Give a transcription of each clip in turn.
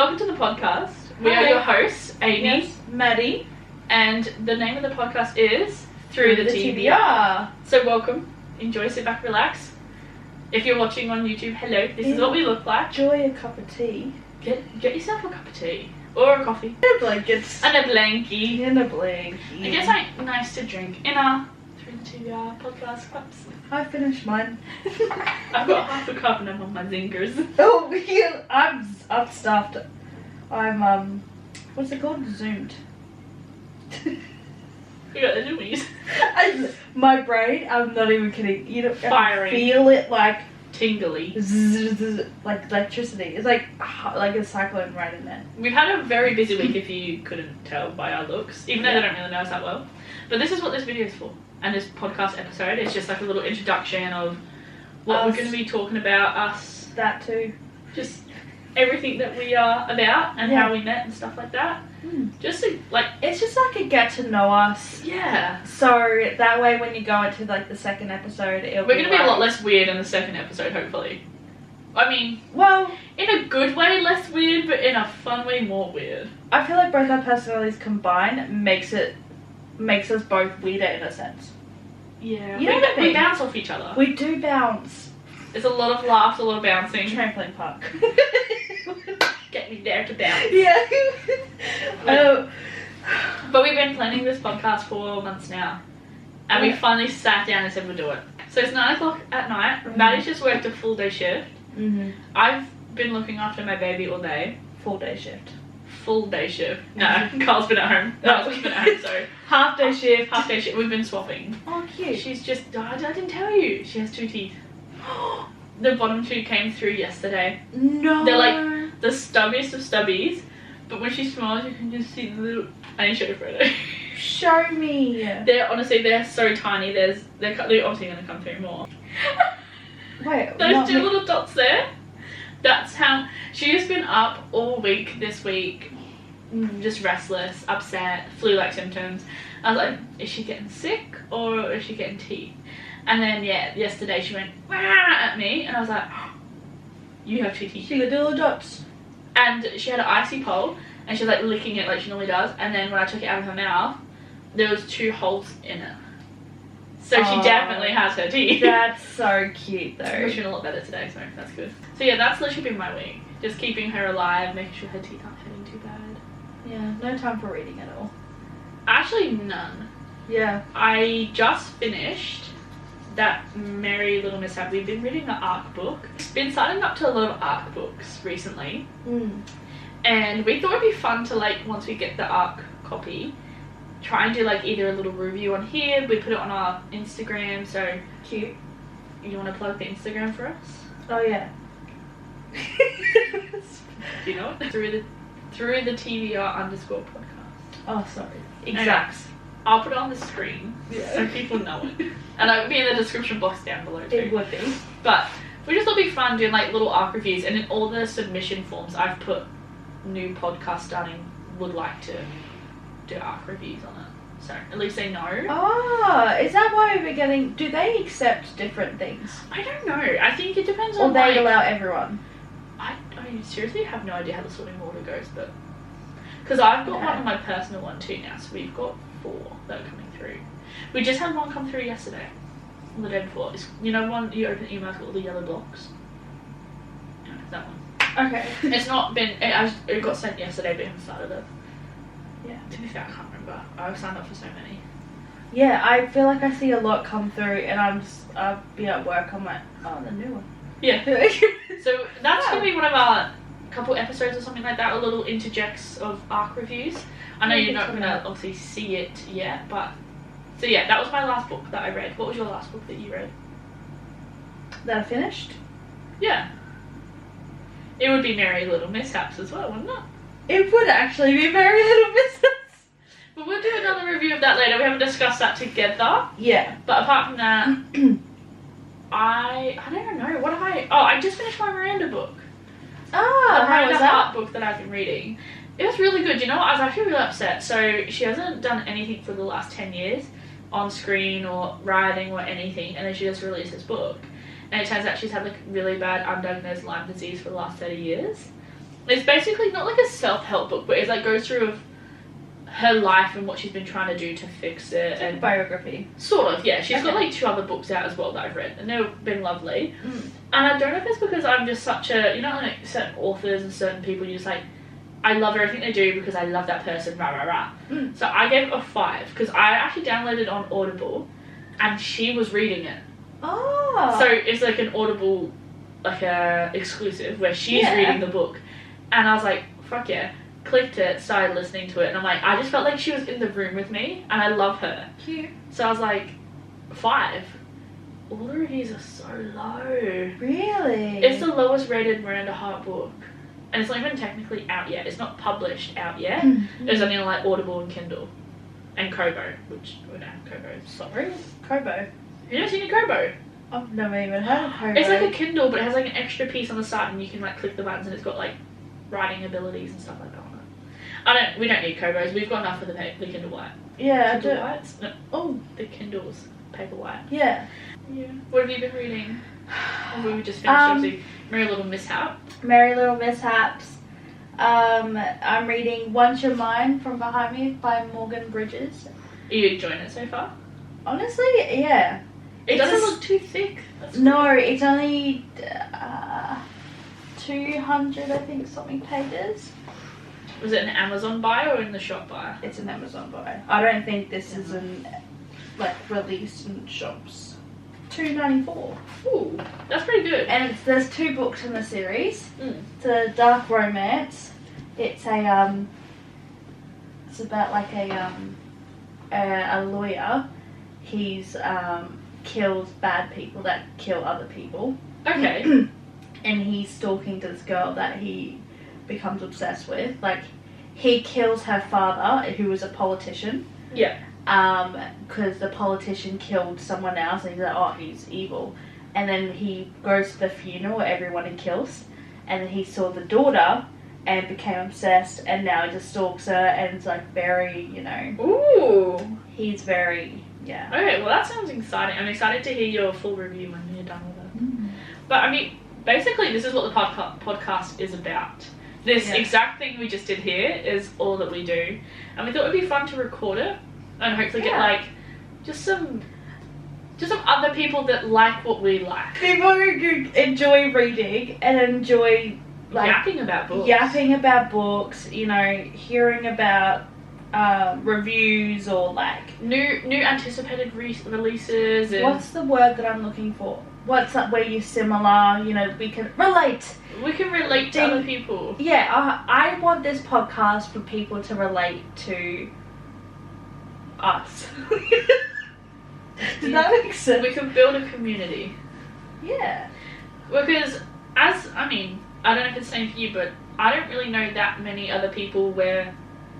Welcome to the podcast. We are your hosts, Aimee, yes, Maddy, and the name of the podcast is Through the TBR. So welcome, enjoy, sit back, relax. If you're watching on YouTube, hello, this is what we look like. Enjoy a cup of tea. Get yourself a cup of tea. Or a coffee. And a blanket. And a blankie. And a blankie. I guess like nice to drink in our Through the TBR podcast cups. I finished mine. I've got half a cup and I'm on my zingers. Oh, yeah, I'm stuffed. I'm, what's it called? Zoomed. We got the zoomies. My brain, I'm not even kidding. You know, Firing. I feel it like tingly. Like electricity. It's like a cyclone right in there. We've had a very busy week if you couldn't tell by our looks, even though they don't really know us that well. But this is what this video is for. And this podcast episode is just like a little introduction of what we're going to be talking about, us. That too. Just everything that we are about and how we met and stuff like that. Just to, like, it's just like a get to know us. Yeah. So that way when you go into like the second episode, we're going to be a lot less weird in the second episode, hopefully. I mean, well, in a good way less weird, but in a fun way more weird. I feel like both our personalities combined makes us both weirder in a sense. Yeah. You know what I mean? We bounce off each other. We do bounce. There's a lot of laughs, a lot of bouncing. Trampoline park. Get me there to bounce. Yeah. But we've been planning this podcast for months now. And we finally sat down and said we'll do it. So it's 9 o'clock at night. Maddie's just worked a full day shift. I've been looking after my baby all day. Full day shift. Full day shift. No, Carl's been at home. No, Carl's been at home, so. Half day shift. Half day shift. We've been swapping. Oh, cute. She's just, I didn't tell you. She has 2 teeth. The bottom 2 came through yesterday. No. They're like the stubbiest of stubbies. But when she smiles, you can just see the little... I need to show you a photo. Show me. They're so tiny. They're obviously going to come through more. Wait. Those 2 little dots there. That's how... She's been up all week this week. Just restless, upset, flu-like symptoms. I was like, is she getting sick or is she getting teeth? And then, yeah, yesterday she went, wah, at me. And I was like, oh, you have 2 teeth. She got little dots. And she had an icy pole. And she was like licking it like she normally does. And then when I took it out of her mouth, there was 2 holes in it. So she definitely has her teeth. That's so cute though. She's feeling a lot better today, so that's good. So yeah, that's literally been my week. Just keeping her alive, making sure her teeth aren't hurting too bad. Yeah, no time for reading at all. Actually, none. Yeah. I just finished that Merry Little Mishap. We've been reading the ARC book. Been signing up to a lot of ARC books recently. And we thought it'd be fun to, like, once we get the ARC copy, try and do like either a little review on here. We put it on our Instagram, so cute. You want to plug the Instagram for us? Oh yeah. Do you know it? Through the TBR _ podcast. Oh sorry. Exact. I'll put it on the screen so people know it. And it would be in the description box down below too. It would be. But we just thought it'd be fun doing like little ARC reviews, and in all the submission forms I've put new podcast starting would like to do ARC reviews on it. So at least they know. Oh, is that why we're getting... Do they accept different things? I don't know. I think it depends on... Or they allow everyone? I seriously have no idea how the sorting order goes, but... Because I've got one on my personal one too now, so we've got 4 that are coming through. We just had one come through yesterday. Or the day before. It's, you know one you open emails with all the yellow blocks? Yeah, that one. Okay. It's not been... It got sent yesterday, but we haven't started it. Yeah. To be fair, I can't remember. I've signed up for so many. Yeah, I feel like I see a lot come through, and I'll be at work, I'm like, oh, the new one. Yeah. So that's going to be one of our couple episodes or something like that, or little interjects of ARC reviews. I know you're not going to obviously see it yet, but... So yeah, that was my last book that I read. What was your last book that you read? That I finished? Yeah. It would be Merry Little Mishaps as well, wouldn't it? It would actually be Merry Little Mishaps. But we'll do another review of that later. We haven't discussed that together. Yeah. But apart from that, I don't know. What have I... Oh, I just finished my Miranda book. Oh, how was that? Art book that I've been reading. It was really good. You know what? I was actually really upset. So she hasn't done anything for the last 10 years on screen or writing or anything. And then she just released this book. And it turns out she's had like really bad undiagnosed Lyme disease for the last 30 years. It's basically not like a self-help book, but it's like goes through of her life and what she's been trying to do to fix it. It's and a biography. Sort of, yeah. She's got like 2 other books out as well that I've read, and they've been lovely. And I don't know if it's because I'm just such a, you know, like certain authors and certain people, you just like, I love everything they do because I love that person, rah rah rah. So I gave it a 5 because I actually downloaded it on Audible, and she was reading it. Oh. So it's like an Audible, like a exclusive where she's reading the book, and I was like, fuck yeah. Clicked it, started listening to it, and I'm like, I just felt like she was in the room with me, and I love her. Cute. So I was like, 5. All the reviews are so low. Really? It's the lowest rated Miranda Hart book, and it's not even technically out yet. It's not published out yet. It's only on like Audible and Kindle, and Kobo, which we don't have Kobo. Sorry, Kobo. You never seen a Kobo? I've never even heard of Kobo. It's like a Kindle, but it has like an extra piece on the side, and you can like click the buttons, and it's got like writing abilities and stuff like that on it. We don't need Kobos. We've got enough for the Kindle White. Yeah, Kindle I do. Whites? No. Oh, the Kindles. Paperwhite. Yeah. Yeah. What have you been reading? Or we just finished obviously Merry Little Mishap. Merry Little Mishaps. I'm reading Once You're Mine from Behind Me by Morgan Bridges. Are you enjoying it so far? Honestly, yeah. It doesn't look too thick. That's no, it's only 200, I think, something pages. Was it an Amazon buy or in the shop buy? It's an Amazon buy. I don't think this is like released in shops. $2.94. Ooh, that's pretty good. And there's 2 books in the series. It's a dark romance. It's a it's about like a lawyer. He's kills bad people that kill other people. Okay. And he's talking to this girl that he becomes obsessed with. Like, he kills her father, who was a politician. Yeah. Because the politician killed someone else, and he's like, oh, he's evil. And then he goes to the funeral where everyone he kills, and then he saw the daughter and became obsessed, and now he just stalks her, and it's like very, you know. Ooh. He's very, yeah. Okay, well that sounds exciting. I'm excited to hear your full review when you're done with it. But I mean, basically this is what the podcast is about. This exact thing we just did here is all that we do. And we thought it would be fun to record it and hopefully get like just some other people that like what we like. People who enjoy reading and enjoy like yapping about books, you know, hearing about reviews or like new anticipated releases. And what's the word that I'm looking for? What's up where you're similar, you know, we can relate. We can relate to other people. Yeah, I want this podcast for people to relate to us. Does that make sense? We can build a community. Yeah. Because I don't know if it's the same for you, but I don't really know that many other people where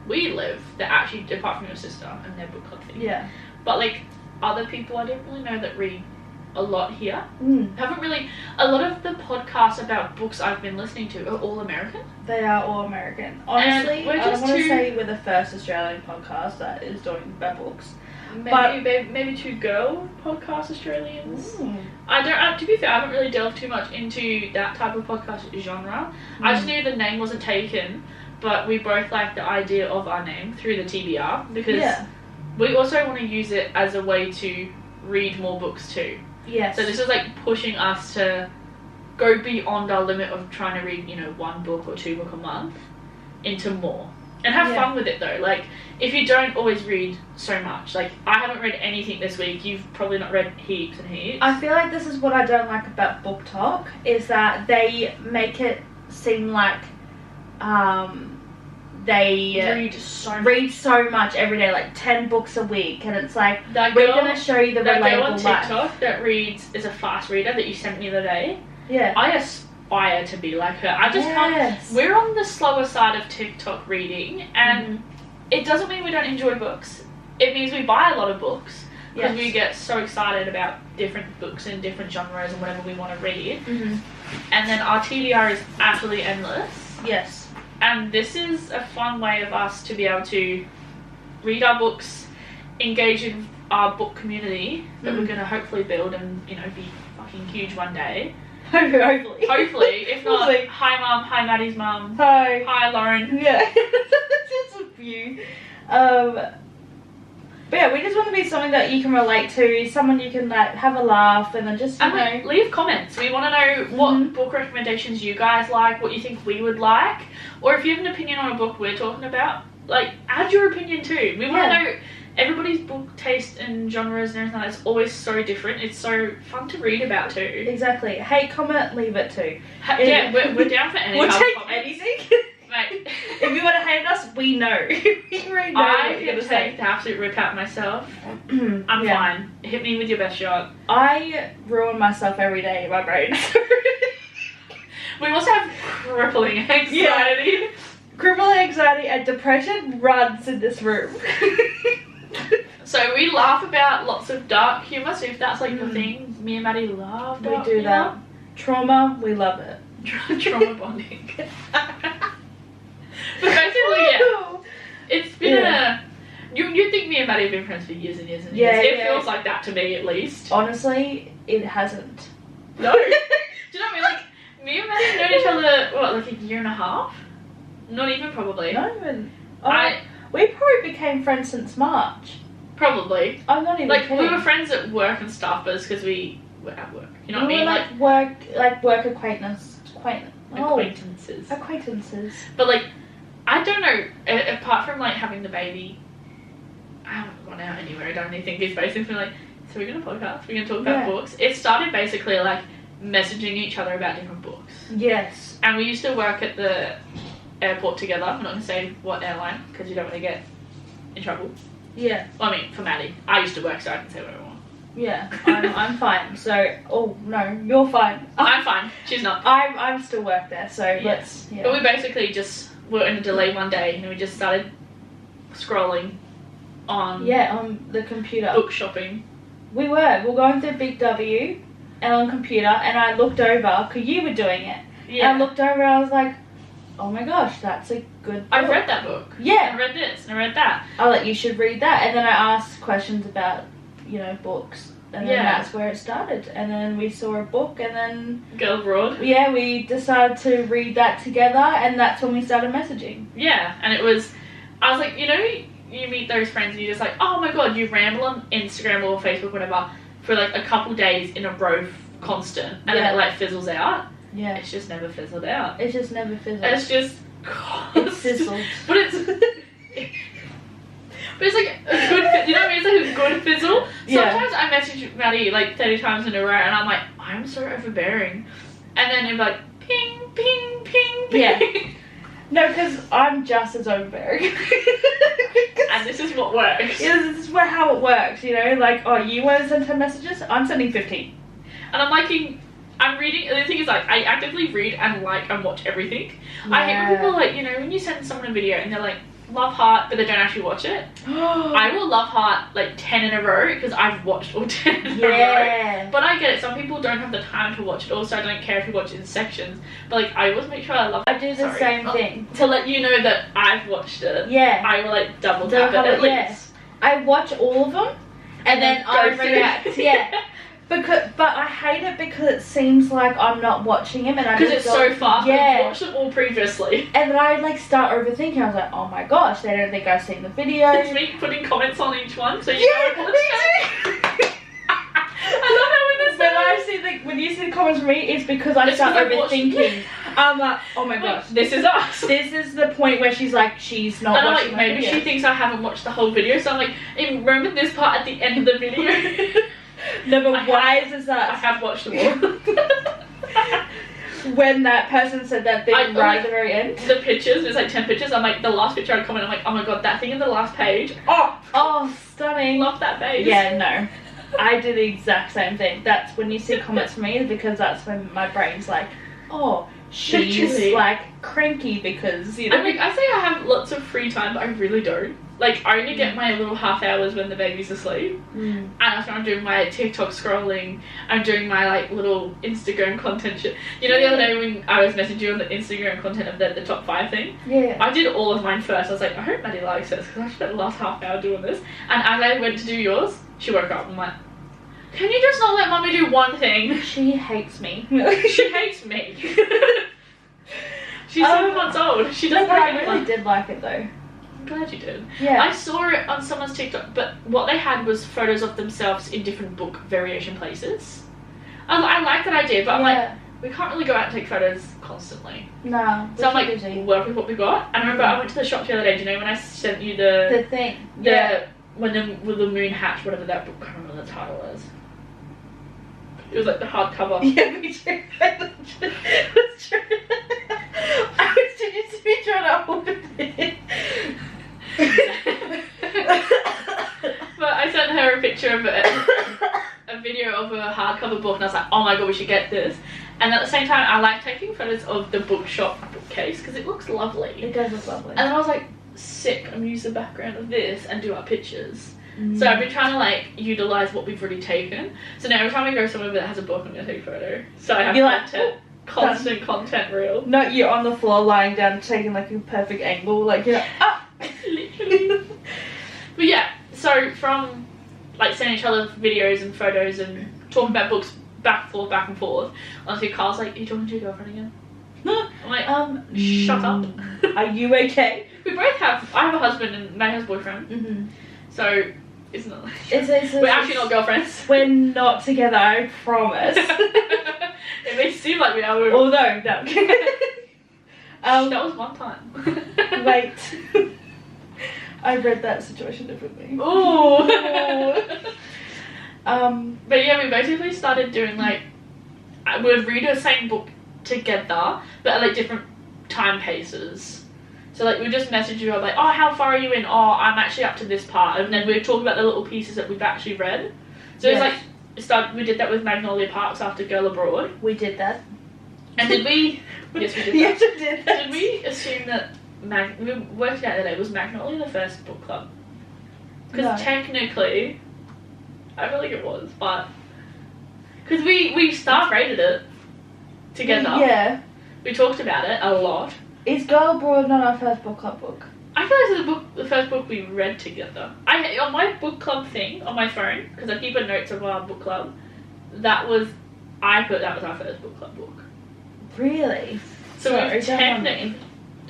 we live that actually, apart from your sister and their book club thing. Yeah. But like other people I don't really know that read a lot here. Haven't really. A lot of the podcasts about books I've been listening to are all American. They are all American. Honestly, I want to say we're the first Australian podcast that is doing about books. Maybe 2 girl podcast Australians. I don't. To be fair, I haven't really delved too much into that type of podcast genre. I just knew the name wasn't taken, but we both like the idea of our name, Through the TBR, because we also want to use it as a way to read more books too. Yes. So this is like pushing us to go beyond our limit of trying to read, you know, 1 book or 2 books a month into more. And have fun with it though. Like, if you don't always read so much, like I haven't read anything this week, you've probably not read heaps and heaps. I feel like this is what I don't like about Book Talk, is that they make it seem like they read so much every day, like 10 books a week, and it's like, we're going to show you the relatable life. That girl on TikTok that is a fast reader that you sent me the other day. Yeah. I aspire to be like her. I just can't. We're on the slower side of TikTok reading, and it doesn't mean we don't enjoy books. It means we buy a lot of books because we get so excited about different books and different genres and whatever we want to read. And then our TBR is absolutely endless. Yes. And this is a fun way of us to be able to read our books, engage in our book community that we're going to hopefully build and, you know, be fucking huge one day. Hopefully. Hopefully. If not, Hopefully. hi mum, hi Maddie's mum. Hi. Hi Lauren. Yeah. Just a few. But yeah, we just want to be something that you can relate to, someone you can like have a laugh and then just, you know. Like, leave comments. We want to know what book recommendations you guys like, what you think we would like, or if you have an opinion on a book we're talking about, like, add your opinion too. We want to know everybody's book taste and genres and everything like that is always so different. It's so fun to read about too. Exactly. Hate, comment, leave it too. Yeah, we're down for any We'll take comments. anything. Mate. If you want to hate us, we know. We already know I what you're can going to take say. the absolute rip out myself. I'm fine. Hit me with your best shot. I ruin myself every day in my brain. We also have crippling anxiety. Crippling anxiety and depression runs in this room. So we laugh about lots of dark humour, so if that's like your thing, me and Maddie love dark We do humour. that. Trauma, we love it. Trauma bonding. But basically, yeah, it's been a... You'd think me and Maddie have been friends for years and years and years. It feels like that to me, at least. Honestly, it hasn't. No. Do you know what I mean? Like, me and Maddie have known each other, what, like a year and a half? Not even, probably. Not even. We probably became friends since March. Probably. I'm not even like, kidding. we were friends at work and stuff, but it's because we were at work. You know what I mean? Like work acquaintances. Acquaintances. But like, I don't know, apart from like having the baby, I haven't gone out anywhere. I don't really think it's basically like, so we're going to podcast, we're going to talk about books. It started basically like messaging each other about different books. Yes. And we used to work at the airport together. I'm not going to say what airline because you don't want to get in trouble. Yeah. Well, I mean, for Maddie, I used to work, so I can say whatever I want. Yeah, I'm fine. So, oh no, you're fine. I'm fine. She's not. I'm still work there. So let's. Yeah. But we basically just were in a delay one day, and we just started scrolling on. Yeah, on the computer. Book shopping. We were going through Big W, and on computer, and I looked over because you were doing it. Yeah. And I looked over, and I was like, oh my gosh, that's a good book. I've read that book. Yeah. I read this and I read that. You should read that, and then I asked questions about, you know, books, and then that's where it started. And then we saw a book, and then Girl Abroad. Yeah, we decided to read that together, and that's when we started messaging. Yeah, and it was, I was like, you know, you meet those friends and you're just like, oh my god, you ramble on Instagram or Facebook, whatever, for like a couple days in a row, constant, and then it like fizzles out. Yeah. It's just never fizzled out. It's just never fizzled. It's just It's fizzled. But it's like a good, you know what I mean? It's like a good fizzle. Sometimes I message Maddie like 30 times in a row and I'm like, I'm so overbearing. And then it's like, ping, ping, ping, ping. Yeah. No, because I'm just as overbearing. And this is what works. Yeah, this is how it works, you know? Like, oh, you want to send 10 messages? I'm sending 15. And I'm reading, the thing is, like, I actively read and like and watch everything. Yeah. I hate when people are like, you know, when you send someone a video and they're like, love heart, but they don't actually watch it. I will love heart like 10 in a row because I've watched all 10 in a row. But I get it, some people don't have the time to watch it. Also, I don't care if you watch it in sections. But like, I always make sure I love it. I do the same thing. To let you know that I've watched it. Yeah. I will like double tap it at least. I watch all of them and then I react. Yeah. But I hate it because it seems like I'm not watching him, and I because it's so fast. Yeah, I've watched them all previously. And then I like start overthinking. I was like, oh my gosh, they don't think I've seen the video. It's me putting comments on each one, so you know what it's I love how when you see the comments from me, it's because I start overthinking. I'm like, oh my gosh, this is us. This is the point where she's like, she's not. And I'm watching like, maybe video. she thinks I haven't watched the whole video, so I'm like, remember this part at the end of the video. No, but why is that? I have watched them all. When that person said that thing right at the very end. The pictures, there's like 10 pictures. I'm like, the last picture I comment, I'm like, oh my god, that thing in the last page. Oh, stunning. Love that page. Yeah, no. I do the exact same thing. That's when you see comments from me, because that's when my brain's like, oh, she's like cranky because, you know. I mean, I say I have lots of free time, but I really don't. Like, I only get my little half hours when the baby's asleep. And after I'm doing my TikTok scrolling, I'm doing my, like, little Instagram content shit. You know, the other day when I was messaging you on the Instagram content of the top 5 thing? Yeah. I did all of mine first. I was like, I hope Maddie likes this, because I spent the last half hour doing this. And as I went to do yours, she woke up. I'm like, Can you just not let mummy do one thing? She hates me. She hates me. She's 7 months old. She doesn't like I really did like it though. I'm glad you did. Yeah. I saw it on someone's TikTok, but what they had was photos of themselves in different book variation places. I like that idea, but I'm like, we can't really go out and take photos constantly. No. So I'm like, work with what we got. And I remember I went to the shop the other day. Do you know when I sent you the thing? When with the moon hatch, whatever that book, I can't remember the title was. It was like the hardcover. Yeah, me too. I was trying to hold it. But I sent her a picture of a video of a hardcover book, and I was like, oh my god, we should get this. And at the same time, I like taking photos of the bookshop bookcase because it looks lovely. It does look lovely. And then I was like, sick, I'm gonna use the background of this and do our pictures. So I've been trying to like utilize what we've already taken. So now every time I go somewhere that has a book, I'm gonna take a photo. So I have constant content reel. Not you on the floor lying down taking like a perfect angle, like you're like, ah! Literally. But yeah, so from like sending each other videos and photos and talking about books back and forth, honestly Carl's like, are you talking to your girlfriend again? I'm like, shut up. Are you okay? We both have, I have a husband and May has a boyfriend. So it's not like, we're actually not girlfriends. We're not together, I promise. It may seem like we are. Although, no. That was one time. Wait. I read that situation differently. Ooh. But yeah, we basically started doing like, we'd read the same book together, but at like different time paces. So like we just message you like, oh, how far are you in? Oh, I'm actually up to this part, and then we talk about the little pieces that we've actually read. So it's like we did that with Magnolia Parks after Girl Abroad. We did that. And did we? Yes, we did that. Yes, we did that. Did we assume that we worked out the other day, was Magnolia the first book club? Because technically, I feel like it was, but because we star rated it together. Yeah. We talked about it a lot. Is Girl Abroad not our first book club book? I feel like it's the first book we read together. On my book club thing on my phone, because I keep a notes of our book club, I put that was our first book club book. Really? So we've technically.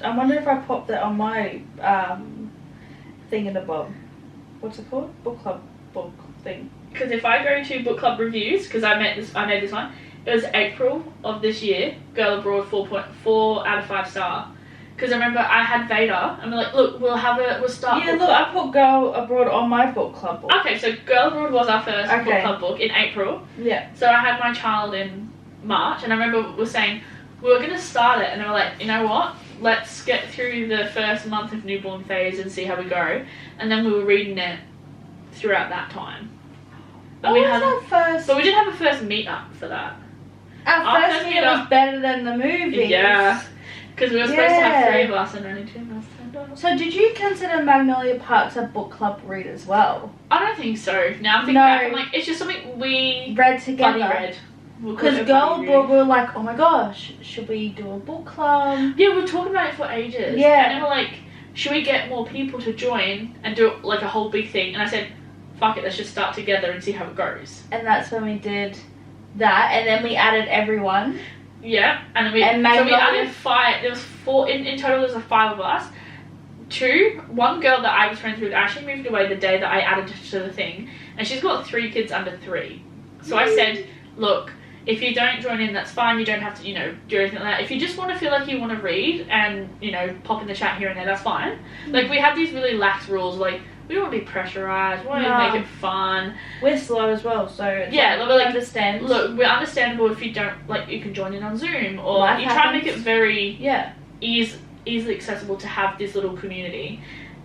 I wonder if I popped that on my thing in the bob. What's it called? Book club book thing. Because if I go to book club reviews, because I made this one. It was April of this year. Girl Abroad 4.4 out of 5 star. Because I remember I had Vader, and we're like, look, we'll start. Yeah, look, I put Girl Abroad on my book club book. Okay, so Girl Abroad was our first book club book in April. Yeah. So I had my child in March, and I remember we were saying we were going to start it, and they were like, you know what? Let's get through the first month of newborn phase and see how we go. And then we were reading it throughout that time. But we did have a first meet up for that. Our first meet was better than the movie. Yeah. Because we were supposed to have 3 of us and only 2 of us turned up. So did you consider Magnolia Parks a book club read as well? I don't think so. Now I'm thinking back, I'm like, it's just something we read together. Buddy read. Because Girl Abroad, we were like, oh my gosh, should we do a book club? Yeah, we were talking about it for ages. Yeah. And they were like, should we get more people to join and do like a whole big thing? And I said, fuck it, let's just start together and see how it goes. And that's when we did that, and then we added everyone. Yeah, and then we added 5. There was 4 in total. There was 5 of us. 1 girl that I was friends with actually moved away the day that I added to the thing, and she's got 3 kids under 3. So I said, look, if you don't join in, that's fine. You don't have to, do anything like that. If you just want to feel like you want to read and pop in the chat here and there, that's fine. Like we have these really lax rules, like. We don't want to be pressurised. We want to make it fun. We're slow as well, so it's we understand. Look, we're understandable if you don't you can join in on Zoom or Life you happens. try and make it very easily accessible to have this little community,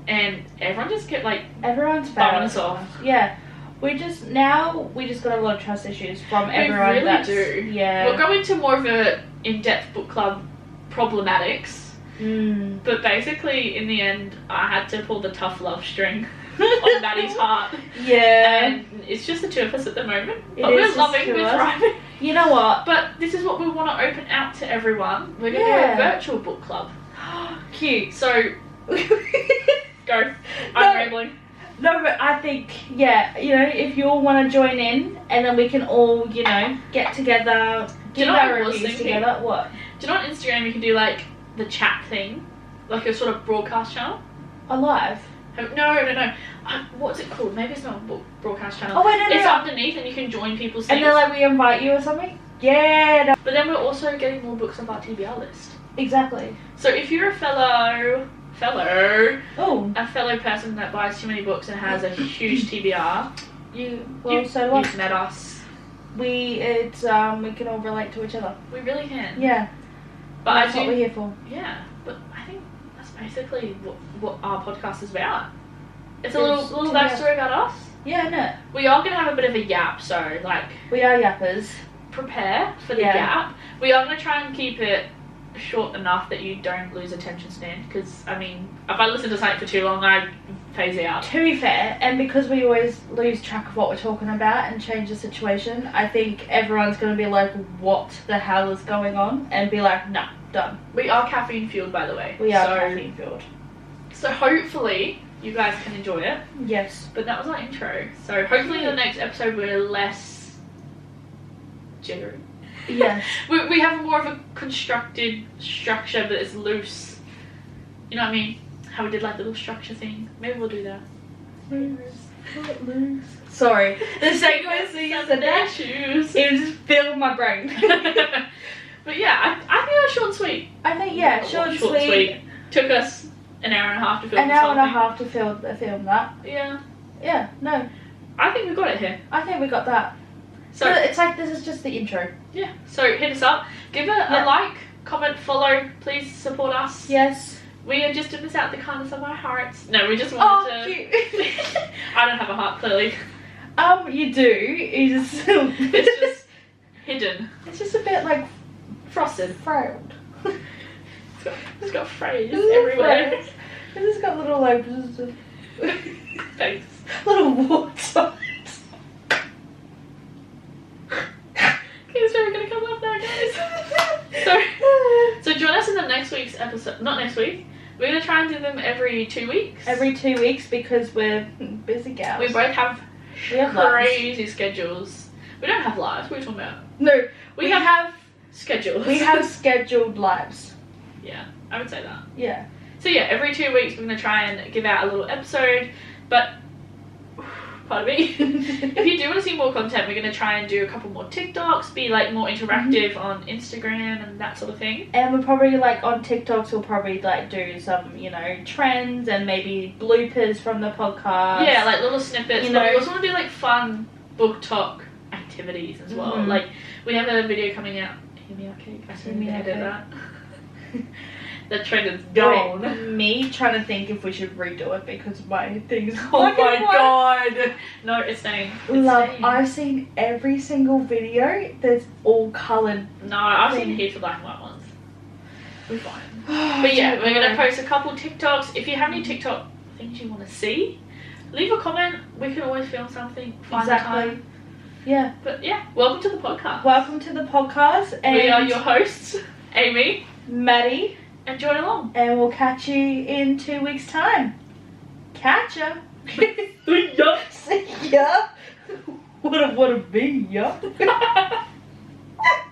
and everyone just get everyone's bumming us off. Yeah, we just got a lot of trust issues from everyone. We really do. Yeah, we'll go into more of a in-depth book club problematics. But basically, in the end, I had to pull the tough love string on Maddie's heart. Yeah. And it's just the 2 of us at the moment. But we're loving, we're thriving. You know what? But this is what we want to open out to everyone. We're going to do a virtual book club. Cute. So, go. I'm rambling. No, but I think, yeah, you know, if you all want to join in, and then we can all, you know, get together, give our reviews together. What? Do you know on Instagram you can do like the chat thing, like a sort of broadcast channel? Alive? No. What's it called? Maybe it's not a broadcast channel. Oh wait, no. It's underneath, and you can join people's things. And then like we invite you or something. Yeah. No. But then we're also getting more books on our TBR list. Exactly. So if you're a fellow person that buys too many books and has a huge TBR, you've met us. We can all relate to each other. We really can. Yeah. But that's what we're here for. Yeah, but I think that's basically what our podcast is about. It's a little backstory about us. Yeah, no. We are gonna have a bit of a yap, so like we are yappers. Prepare for the yap. We are gonna try and keep it short enough that you don't lose attention span, because I mean if I listen to something for too long I phase out. To be fair, and because we always lose track of what we're talking about and change the situation, I think everyone's going to be like, what the hell is going on, and be like, nah, done. We are caffeine fueled, by the way. We are caffeine fueled. So hopefully you guys can enjoy it. Yes. But that was our intro, so hopefully in the next episode we're less jittery. Yes. we have more of a constructed structure, but it's loose. You know what I mean? How we did like the little structure thing. Maybe we'll do that. Loose. Sorry. The second way you said that, shoes. It just filled my brain. But yeah, I think that's short and sweet. I think, yeah, short and sweet. Took us an hour and a half to film An hour and a half to film that. Yeah. Yeah, no. I think we got it here. I think we got that. So it's like this is just the intro. Yeah. So hit us up. Give it a like, comment, follow. Please support us. Yes. We are just doing this out of the kindness of our hearts. No, we just wanted to... Cute. I don't have a heart, clearly. You do. It's just hidden. It's just a bit like frosted. Frailed. It's got frays everywhere. It's just got little like... Thanks. Little warts on it. It's never gonna come up now, guys. So join us in the next week's episode. Not next week. We're gonna try and do them every 2 weeks. Every 2 weeks because we're busy gals. We both have crazy lives. Schedules. We don't have lives. What are you talking about? No, we have schedules. We have scheduled lives. Yeah, I would say that. Yeah. So yeah, every 2 weeks we're gonna try and give out a little episode, but. Pardon me. If you do want to see more content, we're going to try and do a couple more TikToks, be like more interactive on Instagram and that sort of thing. And we'll probably like on TikToks we'll probably like do some, you know, trends and maybe bloopers from the podcast. Yeah, like little snippets. But we also want to do like fun book talk activities as well. Like we have a video coming out. Hear me out, cake. I still need to edit that. The trend is gone. Me trying to think if we should redo it because my thing's oh my god. No, it's staying. Love, I've seen every single video that's all coloured. No, I've seen heaps of black and white ones. We're fine. But yeah, we're going to post a couple TikToks. If you have any TikTok things you want to see, leave a comment. We can always film something. Exactly. Yeah. But yeah, welcome to the podcast. Welcome to the podcast. And we are your hosts, Aimee, Maddy. And join along. And we'll catch you in 2 weeks' time. Catch ya. See ya. See ya. What a be ya.